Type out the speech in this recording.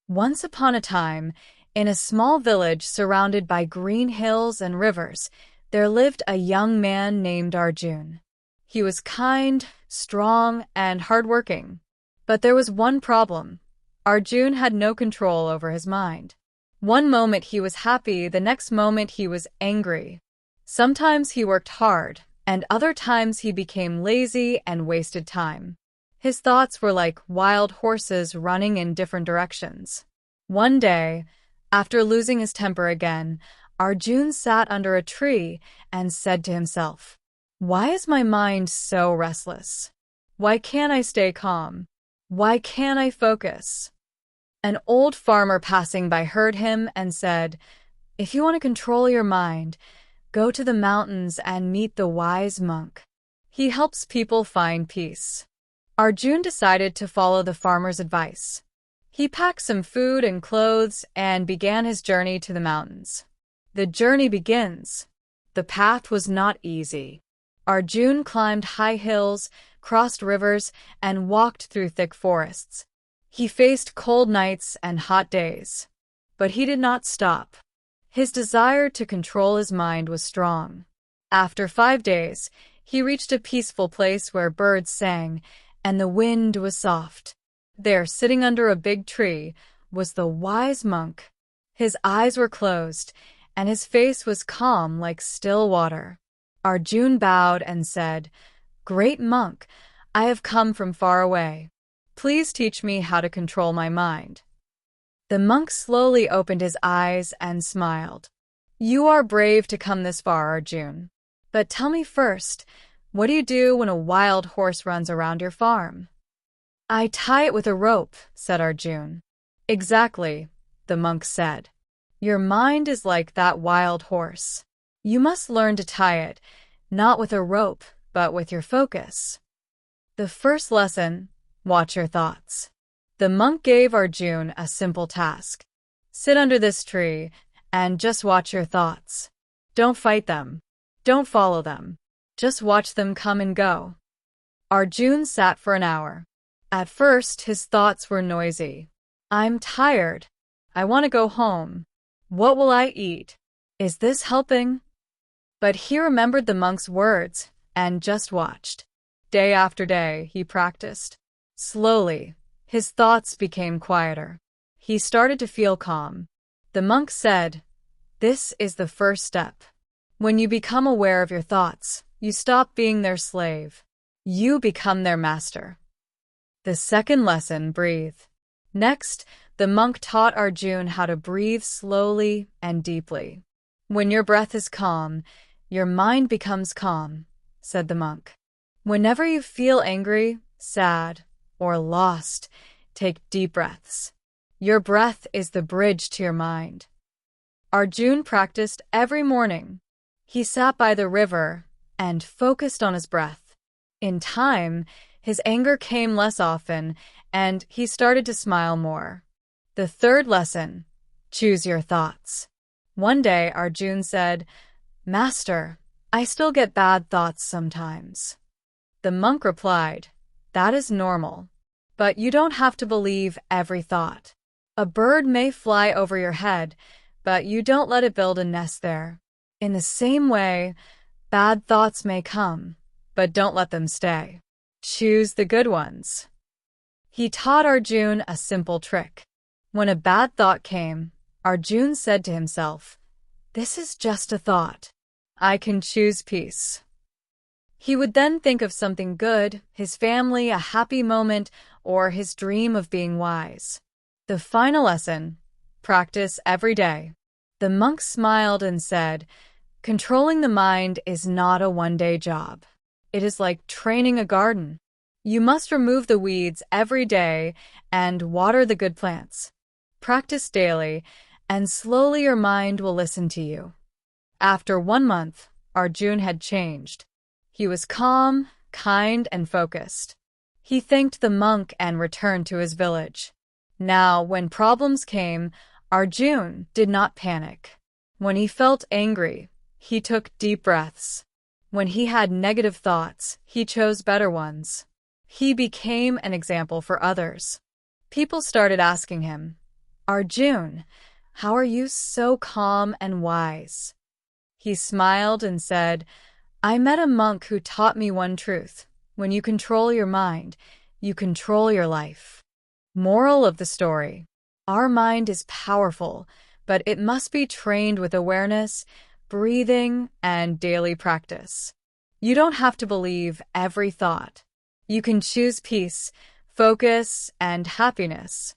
Once upon a time, in a small village surrounded by green hills and rivers, there lived a young man named Arjun. He was kind, strong, and hardworking. But there was one problem. Arjun had no control over his mind. One moment he was happy, the next moment he was angry. Sometimes he worked hard, and other times he became lazy and wasted time. His thoughts were like wild horses running in different directions. One day, after losing his temper again, Arjun sat under a tree and said to himself, "Why is my mind so restless? Why can't I stay calm? Why can't I focus?" An old farmer passing by heard him and said, "If you want to control your mind, go to the mountains and meet the wise monk. He helps people find peace." Arjun decided to follow the farmer's advice. He packed some food and clothes and began his journey to the mountains. The journey begins. The path was not easy. Arjun climbed high hills, crossed rivers, and walked through thick forests. He faced cold nights and hot days. But he did not stop. His desire to control his mind was strong. After 5 days, he reached a peaceful place where birds sang and the wind was soft. There, sitting under a big tree, was the wise monk. His eyes were closed, and his face was calm like still water. Arjun bowed and said, "Great monk, I have come from far away. Please teach me how to control my mind." The monk slowly opened his eyes and smiled. "You are brave to come this far, Arjun. But tell me first, what do you do when a wild horse runs around your farm?" "I tie it with a rope," said Arjun. "Exactly," the monk said. "Your mind is like that wild horse. You must learn to tie it, not with a rope, but with your focus." The first lesson: watch your thoughts. The monk gave Arjun a simple task. Sit under this tree and just watch your thoughts. Don't fight them. Don't follow them. Just watch them come and go. Arjun sat for an hour. At first, his thoughts were noisy. "I'm tired. I want to go home. What will I eat? Is this helping?" But he remembered the monk's words and just watched. Day after day, he practiced. Slowly, his thoughts became quieter. He started to feel calm. The monk said, "This is the first step. When you become aware of your thoughts, you stop being their slave. You become their master." The second lesson: breathe. Next, the monk taught Arjun how to breathe slowly and deeply. "When your breath is calm, your mind becomes calm," said the monk. "Whenever you feel angry, sad, or lost, take deep breaths. Your breath is the bridge to your mind." Arjun practiced every morning. He sat by the river and focused on his breath. In time, his anger came less often, and he started to smile more. The third lesson: choose your thoughts. One day, Arjun said, "Master, I still get bad thoughts sometimes." The monk replied, "That is normal, but you don't have to believe every thought. A bird may fly over your head, but you don't let it build a nest there. In the same way, bad thoughts may come, but don't let them stay. Choose the good ones." He taught Arjun a simple trick. When a bad thought came, Arjun said to himself, "This is just a thought. I can choose peace." He would then think of something good, his family, a happy moment, or his dream of being wise. The final lesson: practice every day. The monk smiled and said, "Controlling the mind is not a one-day job. It is like training a garden. You must remove the weeds every day and water the good plants. Practice daily, and slowly your mind will listen to you." After 1 month, Arjun had changed. He was calm, kind, and focused. He thanked the monk and returned to his village. Now, when problems came, Arjun did not panic. When he felt angry, he took deep breaths. When he had negative thoughts, he chose better ones. He became an example for others. People started asking him, "Arjun, how are you so calm and wise?" He smiled and said, "I met a monk who taught me one truth. When you control your mind, you control your life." Moral of the story: our mind is powerful, but it must be trained with awareness, breathing, and daily practice. You don't have to believe every thought. You can choose peace, focus, and happiness.